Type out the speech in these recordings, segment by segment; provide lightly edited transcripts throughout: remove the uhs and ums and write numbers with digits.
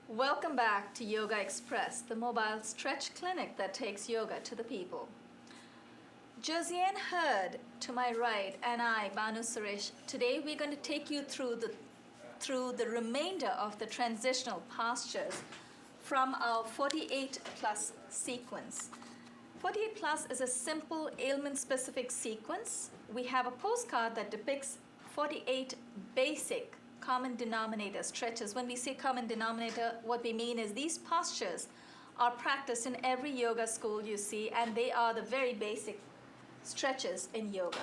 Welcome back to Yogaxpress, the mobile stretch clinic that takes yoga to the people. Josiane Hird to my right and I, Banu Suresh, today we're going to take you through the remainder of the transitional postures from our 48 plus sequence. 48 plus is a simple ailment specific sequence. We have a postcard that depicts 48 basic common denominator stretches. When we say common denominator, what we mean is these postures are practiced in every yoga school you see, and they are the very basic stretches in yoga.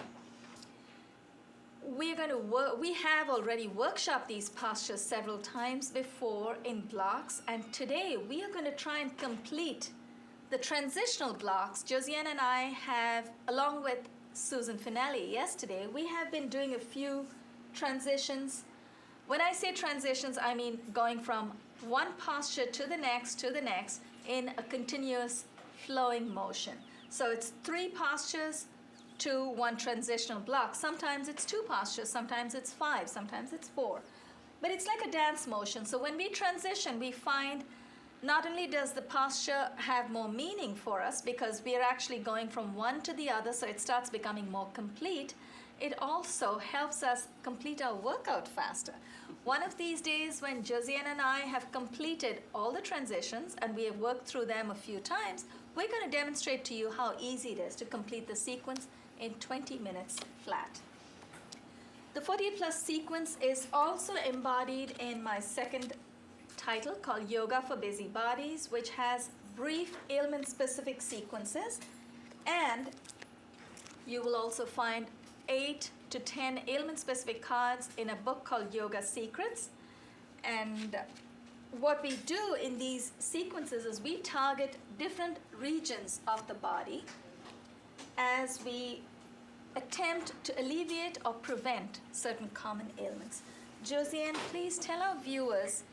We have already workshopped these postures several times before in blocks, and today we are going to try and complete the transitional blocks. Josiane and I have, along with Susan Finelli yesterday, we have been doing a few transitions. When I say transitions, I mean going from one posture to the next in a continuous flowing motion. So it's 3 postures to 1 transitional block. Sometimes it's 2 postures, sometimes it's 5, sometimes it's 4. But it's like a dance motion. So when we transition, we find not only does the posture have more meaning for us because we are actually going from one to the other, so it starts becoming more complete, it also helps us complete our workout faster. One of these days when Josiane and I have completed all the transitions and we have worked through them a few times, we're going to demonstrate to you how easy it is to complete the sequence in 20 minutes flat. The 48 plus sequence is also embodied in my second title called Yoga for Busy Bodies, which has brief ailment specific sequences, and you will also find 8 to 10 ailment specific cards in a book called Yoga Secrets. And what we do in these sequences is we target different regions of the body as we attempt to alleviate or prevent certain common ailments. Josiane, please tell our viewers,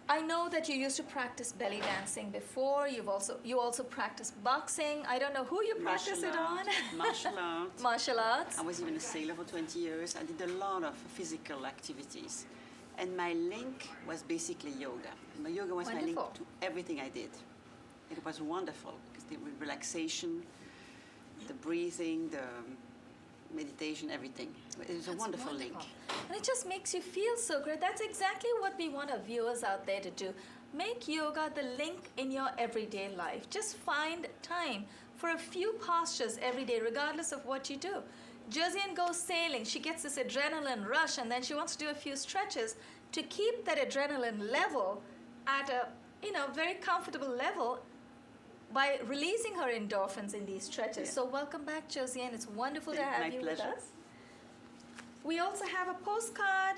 I know that you used to practice belly dancing before. You also practice boxing. I don't know who you practice it on. Martial arts. Martial arts. I was even a sailor for 20 years. I did a lot of physical activities. And my link was basically yoga. My yoga was my link to everything I did. It was wonderful because the relaxation, the breathing, the meditation, everything. It was a wonderful link. And it just makes you feel so great. That's exactly what we want our viewers out there to do. Make yoga the link in your everyday life. Just find time for a few postures every day, regardless of what you do. Josiane goes sailing. She gets this adrenaline rush, and then she wants to do a few stretches to keep that adrenaline level at a very comfortable level by releasing her endorphins in these stretches. Yeah. So welcome back, Josiane. It's wonderful to have you with us. We also have a postcard.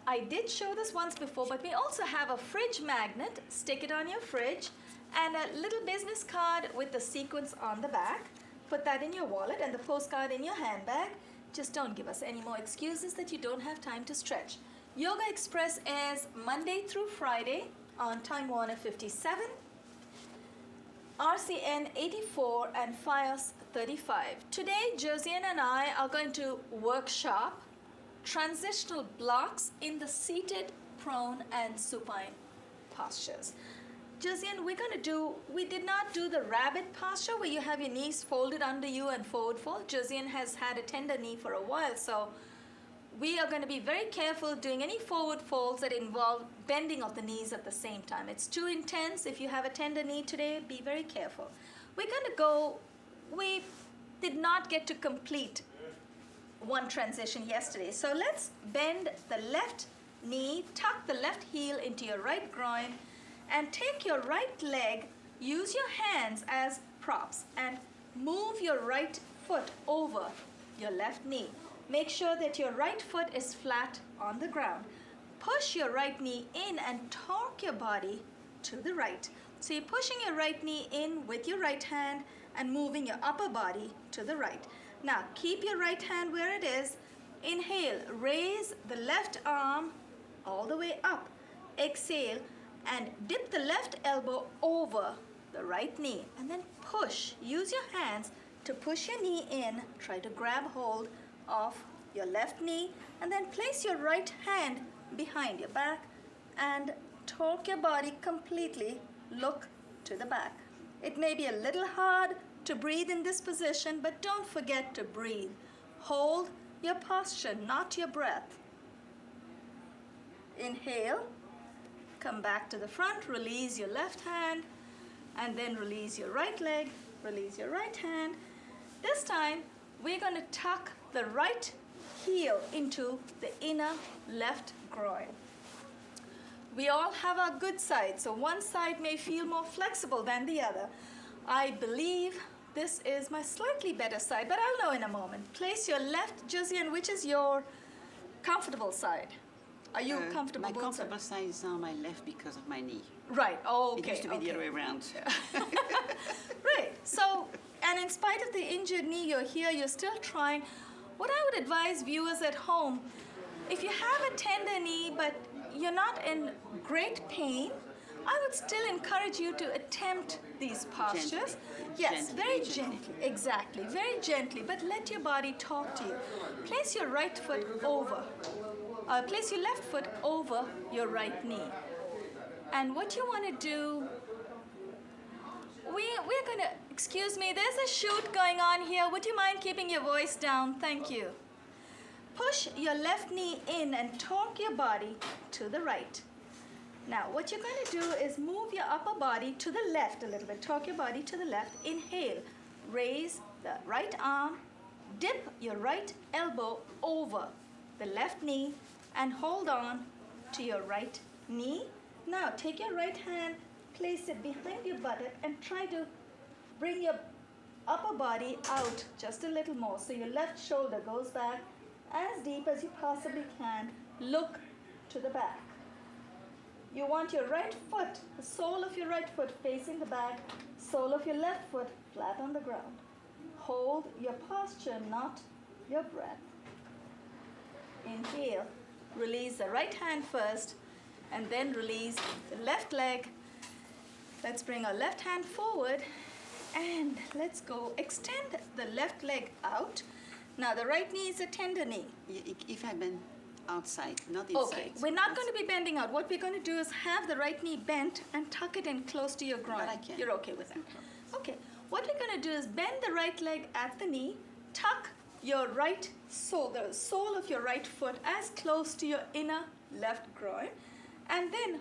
I did show this once before, but we also have a fridge magnet. Stick it on your fridge, and a little business card with the sequence on the back. Put that in your wallet and the postcard in your handbag. Just don't give us any more excuses that you don't have time to stretch. Yogaxpress airs Monday through Friday on Time Warner 57, RCN 84, and FiOS 35. Today, Josiane and I are going to workshop transitional blocks in the seated, prone, and supine postures. Josiane, we did not do the rabbit posture where you have your knees folded under you and forward fold. Josiane has had a tender knee for a while, so we are going to be very careful doing any forward folds that involve bending of the knees at the same time. It's too intense. If you have a tender knee today, be very careful. We did not get to complete one transition yesterday. So let's bend the left knee, tuck the left heel into your right groin, And take your right leg, use your hands as props, and move your right foot over your left knee. Make sure that your right foot is flat on the ground. Push your right knee in and torque your body to the right. So you're pushing your right knee in with your right hand and moving your upper body to the right. Now keep your right hand where it is. Inhale, raise the left arm all the way up. Exhale and dip the left elbow over the right knee and then push. Use your hands to push your knee in. Try to grab hold of your left knee and then place your right hand behind your back and torque your body completely. Look to the back. It may be a little hard to breathe in this position, but don't forget to breathe. Hold your posture, not your breath. Inhale, come back to the front, release your left hand, and then release your right leg, release your right hand. This time, we're going to tuck the right heel into the inner left groin. We all have our good side, so one side may feel more flexible than the other. I believe this is my slightly better side, but I'll know in a moment. Place your left, Josiane, which is your comfortable side? Are you comfortable? My comfortable side is on my left because of my knee. Right, okay. It used to be the other way around. Right, so, and in spite of the injured knee, you're here, you're still trying. What I would advise viewers at home, if you have a tender knee, but you're not in great pain, I would still encourage you to attempt these postures. Gently. Yes, Gently, very gently. gently, exactly, very gently, but let your body talk to you. Place your right foot over, place your left foot over your right knee. And what you want to do, we're going to, excuse me, there's a shoot going on here. Would you mind keeping your voice down? Thank you. Push your left knee in and torque your body to the right. Now, what you're going to do is move your upper body to the left a little bit. Torque your body to the left. Inhale. Raise the right arm. Dip your right elbow over the left knee and hold on to your right knee. Now, take your right hand, place it behind your buttock and try to bring your upper body out just a little more. So your left shoulder goes back as deep as you possibly can. Look to the back. You want your right foot, the sole of your right foot facing the back, sole of your left foot flat on the ground. Hold your posture, not your breath. Inhale, release the right hand first, and then release the left leg. Let's bring our left hand forward, and let's go extend the left leg out. Now the right knee is a tender knee. If I bend outside, not inside. Okay, we're not going to be bending out. What we're going to do is have the right knee bent and tuck it in close to your groin. But I can. You're okay with that? Okay, what we're going to do is bend the right leg at the knee, tuck your right sole, the sole of your right foot as close to your inner left groin, and then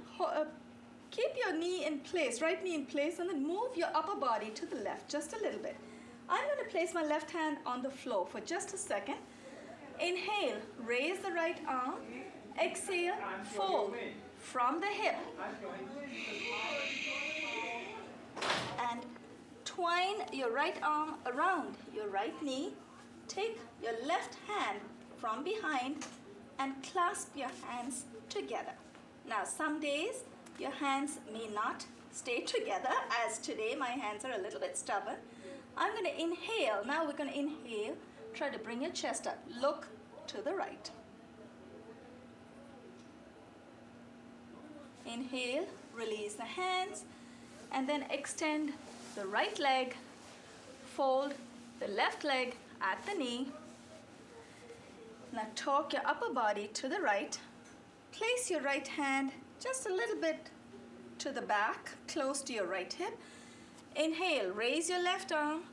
keep your knee in place, right knee in place, and then move your upper body to the left just a little bit. I'm going to place my left hand on the floor for just a second. Inhale, raise the right arm. Exhale, fold from the hip. And twine your right arm around your right knee. Take your left hand from behind and clasp your hands together. Now, some days your hands may not stay together, as today my hands are a little bit stubborn. I'm going to inhale. Now we're going to inhale. Try to bring your chest up. Look to the right. Inhale, release the hands, and then extend the right leg. Fold the left leg at the knee. Now torque your upper body to the right. Place your right hand just a little bit to the back, close to your right hip. Inhale, raise your left arm.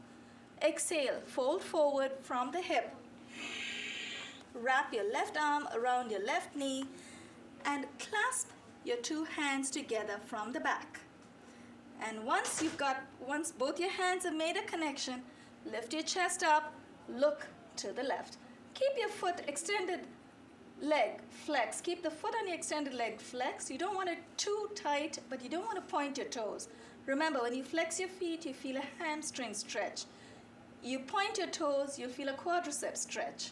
Exhale, fold forward from the hip. Wrap your left arm around your left knee and clasp your two hands together from the back. And once both your hands have made a connection, lift your chest up, look to the left. Keep your foot extended leg flex. Keep the foot on the extended leg flexed. You don't want it too tight, but you don't want to point your toes. Remember, when you flex your feet, you feel a hamstring stretch. You point your toes, you'll feel a quadricep stretch.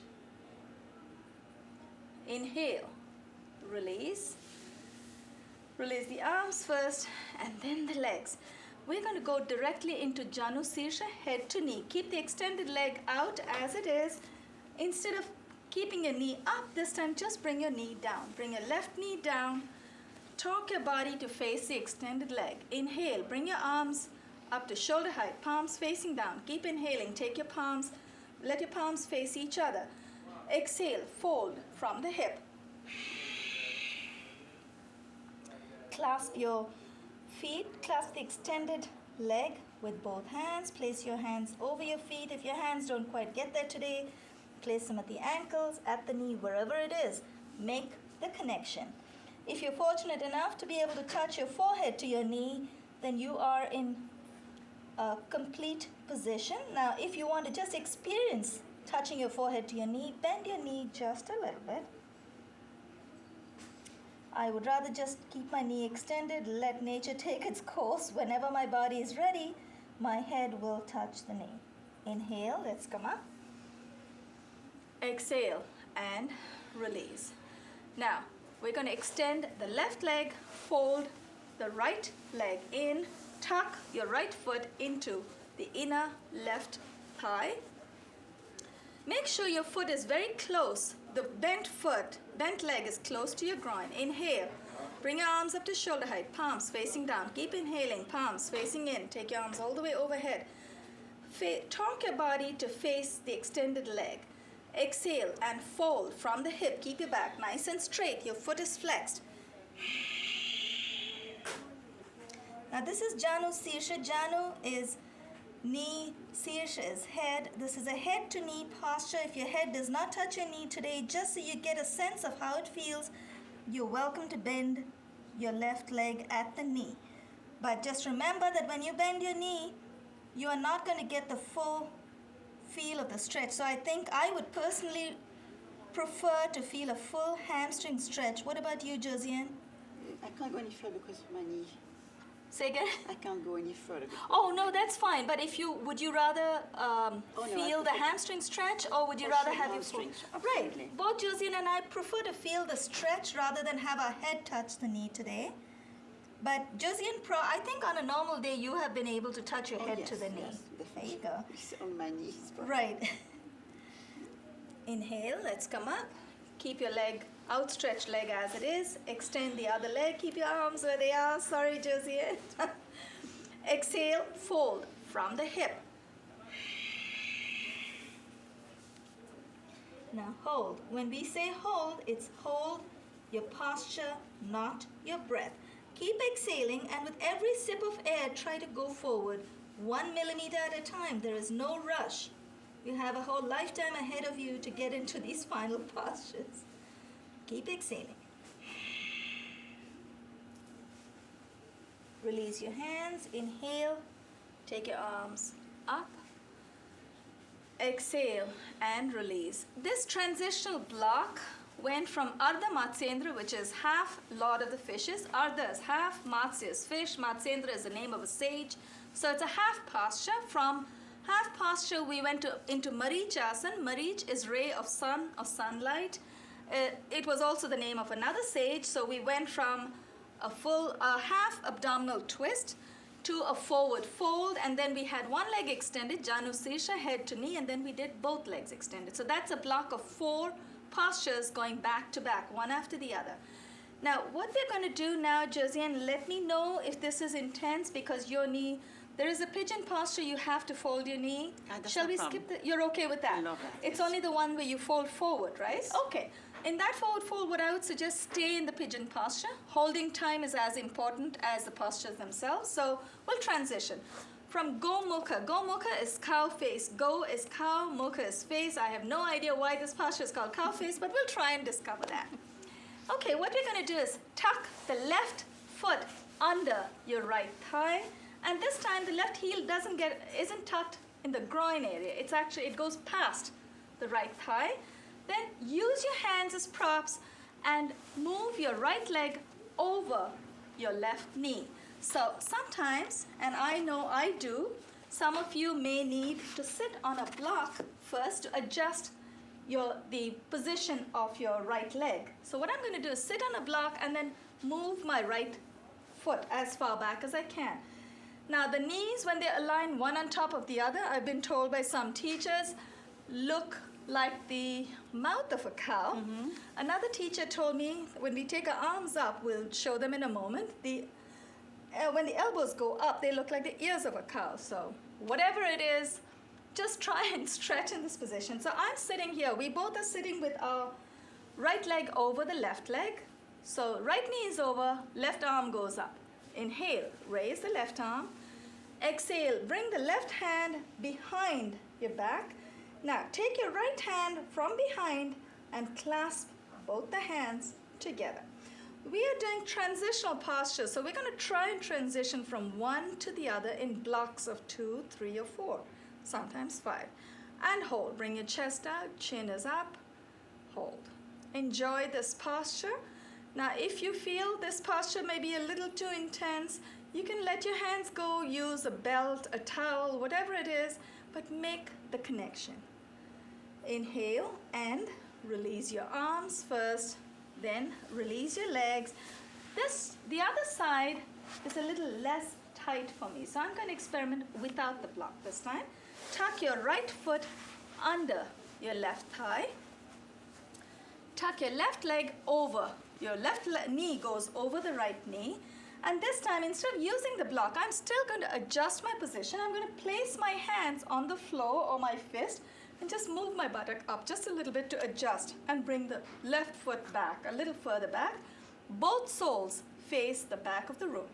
Inhale, release. Release the arms first and then the legs. We're going to go directly into Janu Sirsha, head to knee. Keep the extended leg out as it is. Instead of keeping your knee up, this time just bring your knee down. Bring your left knee down. Torque your body to face the extended leg. Inhale, bring your arms up to shoulder height, palms facing down. Keep inhaling, take your palms, let your palms face each other. Exhale, fold from the hip. Clasp your feet, clasp the extended leg with both hands. Place your hands over your feet. If your hands don't quite get there today, place them at the ankles, at the knee, wherever it is. Make the connection. If you're fortunate enough to be able to touch your forehead to your knee, then you are in a complete position. Now, if you want to just experience touching your forehead to your knee, bend your knee just a little bit. I would rather just keep my knee extended, let nature take its course. Whenever my body is ready, my head will touch the knee. Inhale, let's come up. Exhale and release. Now, we're going to extend the left leg, fold the right leg in, tuck your right foot into the inner left thigh. Make sure your foot is very close. The bent leg is close to your groin. Inhale. Bring your arms up to shoulder height, palms facing down. Keep inhaling, palms facing in. Take your arms all the way overhead. Torque your body to face the extended leg. Exhale and fold from the hip. Keep your back nice and straight. Your foot is flexed. Now this is Janu Sirsha. Janu is knee, Sirsha is head. This is a head to knee posture. If your head does not touch your knee today, just so you get a sense of how it feels, you're welcome to bend your left leg at the knee. But just remember that when you bend your knee, you are not going to get the full feel of the stretch. So I think I would personally prefer to feel a full hamstring stretch. What about you, Josiane? I can't go any further because of my knee. Say again? I can't go any further. Oh, no, that's fine. But would you rather feel the hamstring stretch, or would you rather have your full? Right. Both Josiane and I prefer to feel the stretch rather than have our head touch the knee today. But Josiane, I think on a normal day you have been able to touch your head to the knee. Yes, there you go. It's on my knees. Right. Inhale, let's come up. Keep your outstretched leg as it is. Extend the other leg. Keep your arms where they are. Sorry, Josiane. Exhale, fold from the hip. Now hold. When we say hold, it's hold your posture, not your breath. Keep exhaling, and with every sip of air, try to go forward 1 millimeter at a time. There is no rush. You have a whole lifetime ahead of you to get into these final postures. Keep exhaling. Release your hands. Inhale. Take your arms up. Exhale and release. This transitional block went from Ardha Matsyendra, which is half Lord of the Fishes. Ardha is half, Matsya is fish, Matsyendra is the name of a sage. So it's a half posture. From half posture, we went into Marichasana. Marich is ray of sun, of sunlight. It was also the name of another sage. So we went from a half abdominal twist to a forward fold, and then we had one leg extended, Janu Sirsha, head to knee, and then we did both legs extended. So that's a block of 4 postures going back to back, one after the other. Now, what we're going to do now, Josiane, let me know if this is intense, because your knee, there is a pigeon posture, you have to fold your knee. Shall we skip that? You're okay with that? I love that. It's yes. only the one where you fold forward, right? Yes. Okay. In that forward fold, what I would suggest, stay in the pigeon posture. Holding time is as important as the postures themselves. So we'll transition. From Go Mukha. Go Mukha is cow face. Go is cow, Mukha is face. I have no idea why this posture is called cow face, but we'll try and discover that. Okay, what we're going to do is tuck the left foot under your right thigh. And this time the left heel isn't tucked in the groin area. It goes past the right thigh. Then use your hands as props and move your right leg over your left knee. So sometimes, and I know I do, some of you may need to sit on a block first to adjust the position of your right leg. So what I'm going to do is sit on a block and then move my right foot as far back as I can. Now the knees, when they align one on top of the other, I've been told by some teachers, look like the mouth of a cow. Mm-hmm. Another teacher told me when we take our arms up, we'll show them in a moment, when the elbows go up, they look like the ears of a cow. So whatever it is, just try and stretch in this position. So I'm sitting here. We both are sitting with our right leg over the left leg. So right knee is over, left arm goes up. Inhale, raise the left arm. Exhale, bring the left hand behind your back. Now take your right hand from behind and clasp both the hands together. We are doing transitional postures, so we're going to try and transition from one to the other in blocks of 2, 3, or 4, sometimes 5. And hold. Bring your chest out, chin is up, hold. Enjoy this posture. Now, if you feel this posture may be a little too intense, you can let your hands go, use a belt, a towel, whatever it is, but make the connection. Inhale and release your arms first. Then release your legs. The other side is a little less tight for me. So I'm going to experiment without the block this time. Tuck your right foot under your left thigh. Tuck your left leg over. Your left knee goes over the right knee. And this time, instead of using the block, I'm still going to adjust my position. I'm going to place my hands on the floor or my fist and just move my buttock up just a little bit to adjust and bring the left foot back, a little further back. Both soles face the back of the room.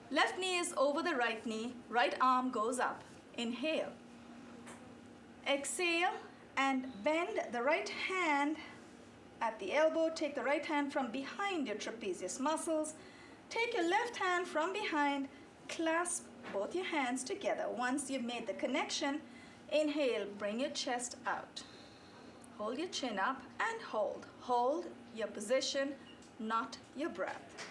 Left knee is over the right knee, right arm goes up. Inhale. Exhale and bend the right hand at the elbow. Take the right hand from behind your trapezius muscles. Take your left hand from behind, clasp both your hands together. Once you've made the connection, inhale, bring your chest out. Hold your chin up and hold. Hold your position, not your breath.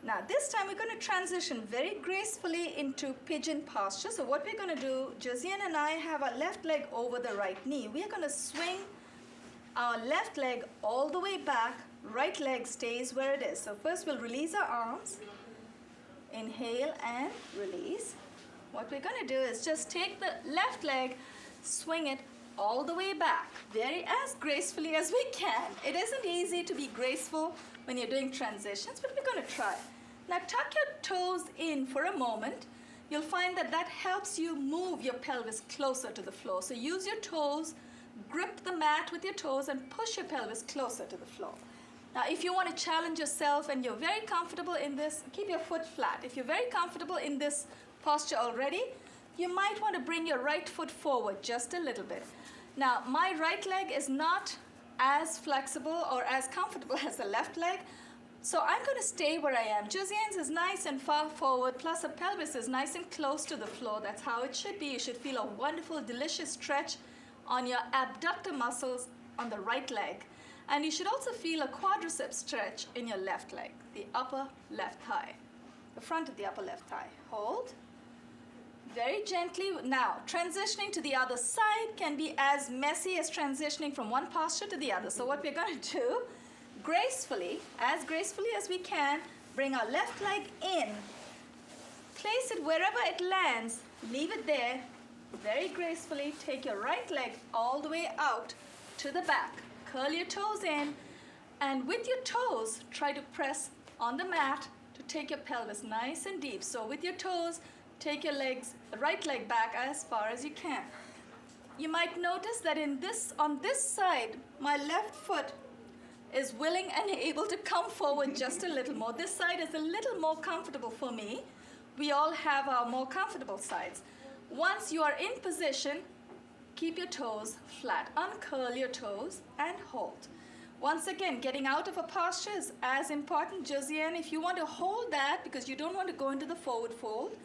Now this time we're going to transition very gracefully into pigeon posture. So what we're going to do, Josiane and I have our left leg over the right knee. We are going to swing our left leg all the way back. Right leg stays where it is. So first we'll release our arms. Inhale and release. What we're going to do is just take the left leg, swing it all the way back, as gracefully as we can. It isn't easy to be graceful when you're doing transitions, but we're going to try. Now tuck your toes in for a moment. You'll find that helps you move your pelvis closer to the floor. So use your toes, grip the mat with your toes and push your pelvis closer to the floor. Now, if you want to challenge yourself and you're very comfortable in this, keep your foot flat. If you're very comfortable in this posture already, you might want to bring your right foot forward just a little bit. Now, my right leg is not as flexible or as comfortable as the left leg, so I'm going to stay where I am. Josiane's is nice and far forward, plus her pelvis is nice and close to the floor. That's how it should be. You should feel a wonderful, delicious stretch on your abductor muscles on the right leg. And you should also feel a quadricep stretch in your left leg, the upper left thigh, the front of the upper left thigh. Hold. Very gently. Now, transitioning to the other side can be as messy as transitioning from one posture to the other. So what we're going to do, gracefully as we can, bring our left leg in. Place it wherever it lands. Leave it there. Very gracefully, take your right leg all the way out to the back. Curl your toes in, and with your toes, try to press on the mat to take your pelvis nice and deep. So with your toes, take your right leg back as far as you can. You might notice that on this side, my left foot is willing and able to come forward just a little more. This side is a little more comfortable for me. We all have our more comfortable sides. Once you are in position, keep your toes flat. Uncurl your toes and hold. Once again, getting out of a posture is as important. Josiane, if you want to hold that because you don't want to go into the forward fold,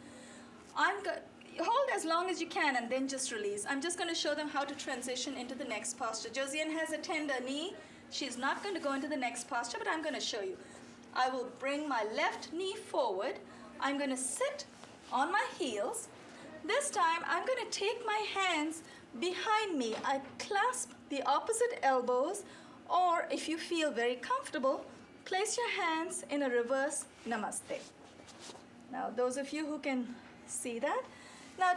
hold as long as you can and then just release. I'm just going to show them how to transition into the next posture. Josiane has a tender knee. She's not going to go into the next posture, but I'm going to show you. I will bring my left knee forward. I'm going to sit on my heels. This time, I'm going to take my hands behind me. I clasp the opposite elbows, or if you feel very comfortable, place your hands in a reverse namaste. Now, those of you who can see that. Now,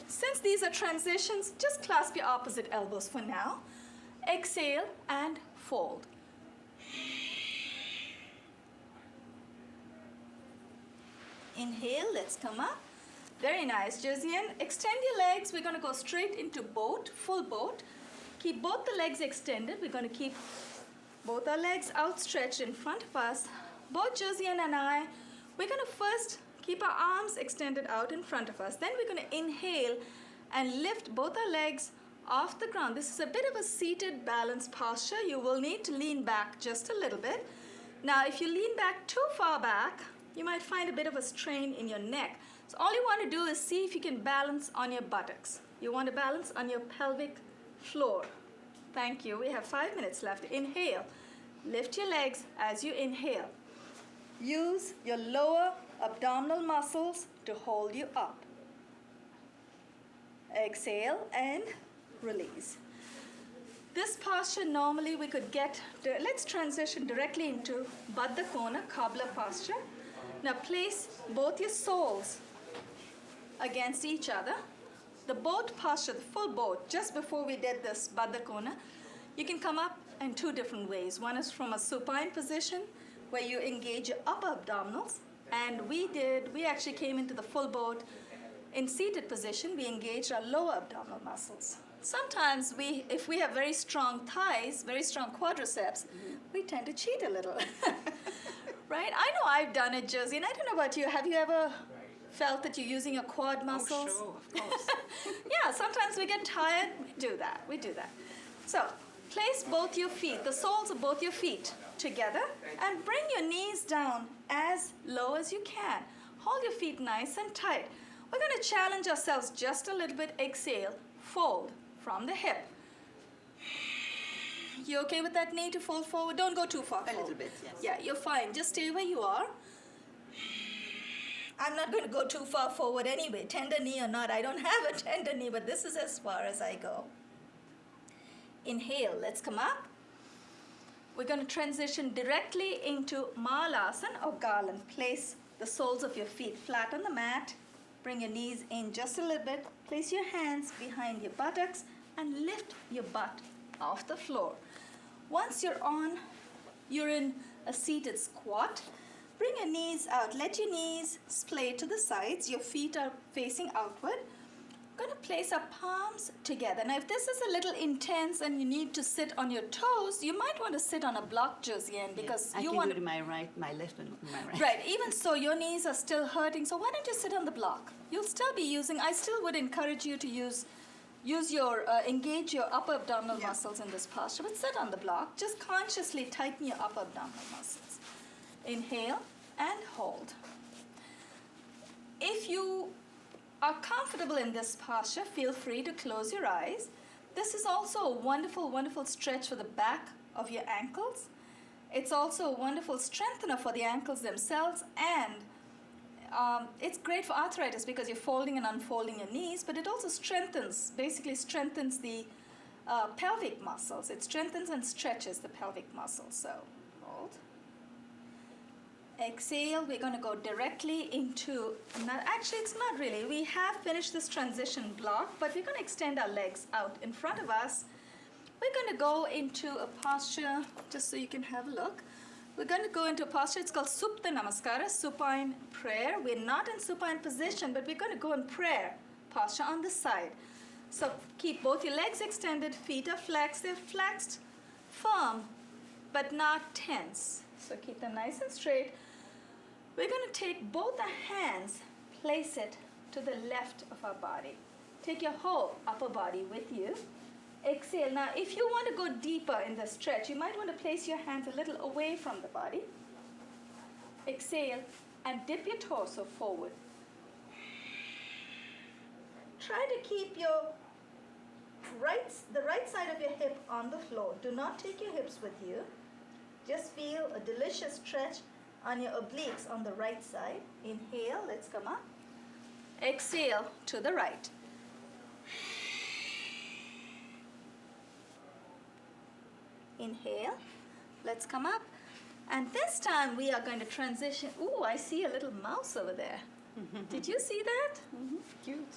since these are transitions, just clasp your opposite elbows for now. Exhale and fold. Inhale, let's come up. Very nice. Josiane, extend your legs. We're going to go straight into boat, full boat. Keep both the legs extended. We're going to keep both our legs outstretched in front of us. Both Josiane and I, we're going to first keep our arms extended out in front of us. Then we're going to inhale and lift both our legs off the ground. This is a bit of a seated balance posture. You will need to lean back just a little bit. Now, if you lean back too far back, you might find a bit of a strain in your neck. So all you want to do is see if you can balance on your buttocks. You want to balance on your pelvic floor. Thank you. We have 5 minutes left. Inhale. Lift your legs as you inhale. Use your lower abdominal muscles to hold you up. Exhale and release. This posture normally we could get, let's transition directly into Baddha Kona, cobbler posture. Now place both your soles against each other. The boat posture, the full boat, just before we did this Baddha Kona, you can come up in two different ways. One is from a supine position where you engage your upper abdominals, and we actually came into the full boat in seated position. We engaged our lower abdominal muscles. Sometimes if we have very strong thighs, very strong quadriceps, we tend to cheat a little. Right? I know I've done it, Josie, and I don't know about you. Have you ever felt that you're using your quad muscles? Oh, sure, of course. Yeah, sometimes we get tired. We do that. So, place both your feet, the soles of both your feet together, and bring your knees down as low as you can. Hold your feet nice and tight. We're going to challenge ourselves just a little bit. Exhale, fold from the hip. You okay with that knee to fold forward? Don't go too far forward. A little bit, yes. Yeah, you're fine. Just stay where you are. I'm not going to go too far forward anyway, tender knee or not. I don't have a tender knee, but this is as far as I go. Inhale, let's come up. We're going to transition directly into Malasana or garland. Place the soles of your feet flat on the mat. Bring your knees in just a little bit. Place your hands behind your buttocks and lift your butt off the floor. Once you're in a seated squat. Bring your knees out. Let your knees splay to the sides. Your feet are facing outward. We're going to place our palms together. Now, if this is a little intense and you need to sit on your toes, you might want to sit on a block, Josiane, because I you can want do it in my right, my left, and my right. Right. Even so, your knees are still hurting. So why don't you sit on the block? You'll still be using. I still would encourage you to engage your upper abdominal muscles in this posture. But sit on the block. Just consciously tighten your upper abdominal muscles. Inhale and hold. If you are comfortable in this posture, feel free to close your eyes. This is also a wonderful, wonderful stretch for the back of your ankles. It's also a wonderful strengthener for the ankles themselves, and it's great for arthritis because you're folding and unfolding your knees, but it also basically strengthens the pelvic muscles. It strengthens and stretches the pelvic muscles. So, hold. Exhale, we're going to go directly into, actually it's not really, we have finished this transition block, but we're going to extend our legs out in front of us. We're going to go into a posture, just so you can have a look. We're going to go into a posture, it's called Supta Namaskara, supine prayer. We're not in supine position, but we're going to go in prayer posture on the side. So keep both your legs extended, feet are flexed, they're flexed, firm, but not tense. So keep them nice and straight. We're going to take both our hands, place it to the left of our body. Take your whole upper body with you. Exhale. Now, if you want to go deeper in the stretch, you might want to place your hands a little away from the body. Exhale and dip your torso forward. try to keep the right side of your hip on the floor. Do not take your hips with you. Just feel a delicious stretch on your obliques on the right side. Inhale, let's come up. Exhale to the right. Inhale, let's come up. And this time we are going to transition. Ooh, I see a little mouse over there. Did you see that? Cute.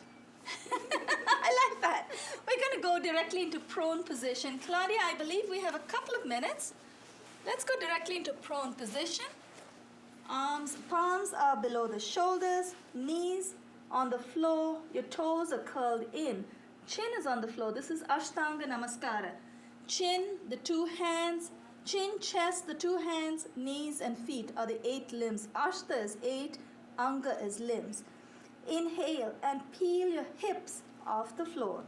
I like that. We're going to go directly into prone position. Claudia, I believe we have a couple of minutes. Let's go directly into prone position. Palms are below the shoulders, knees on the floor, your toes are curled in. Chin is on the floor. This is Ashtanga Namaskara. Chin, the two hands, chin, chest, the two hands, knees and feet are the 8 limbs. Ashta is 8, Anga is limbs. Inhale and peel your hips off the floor.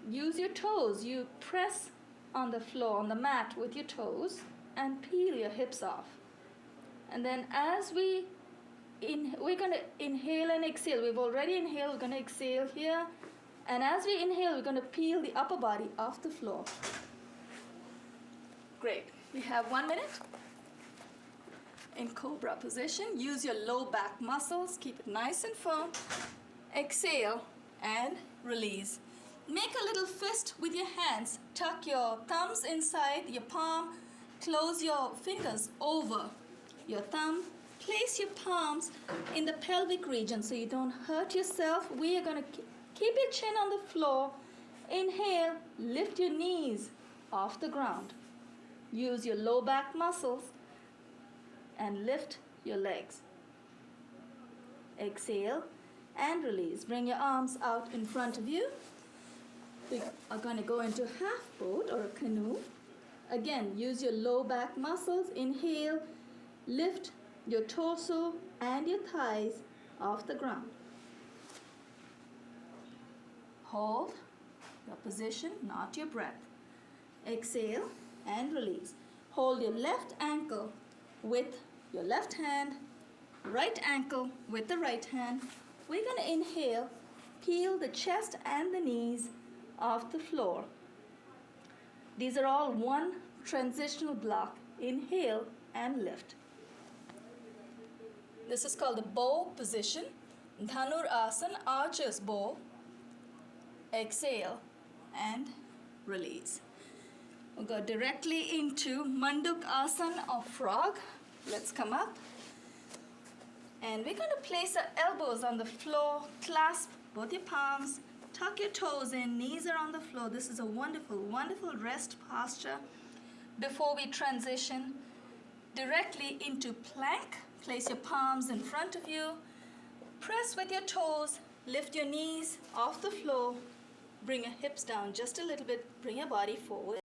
Use your toes. You press on the floor, on the mat with your toes and peel your hips off. And then as we're going to inhale and exhale. We've already inhaled. We're going to exhale here. And as we inhale, we're going to peel the upper body off the floor. Great. We have 1 minute. In cobra position, use your low back muscles. Keep it nice and firm. Exhale and release. Make a little fist with your hands. Tuck your thumbs inside your palm. Close your fingers over your thumb. Place your palms in the pelvic region so you don't hurt yourself. We are going to keep your chin on the floor. Inhale, lift your knees off the ground. Use your low back muscles and lift your legs. Exhale and release. Bring your arms out in front of you. We are going to go into half boat or a canoe. Again, use your low back muscles. Inhale, lift your torso and your thighs off the ground. Hold your position, not your breath. Exhale and release. Hold your left ankle with your left hand, right ankle with the right hand. We're going to inhale, peel the chest and the knees off the floor. These are all one transitional block. Inhale and lift. This is called the bow position. Dhanur Asana, archer's bow. Exhale and release. We'll go directly into Manduk Asana or frog. Let's come up. And we're going to place our elbows on the floor, clasp both your palms, tuck your toes in, knees are on the floor. This is a wonderful, wonderful rest posture. Before we transition directly into plank, place your palms in front of you, press with your toes, lift your knees off the floor, bring your hips down just a little bit, bring your body forward.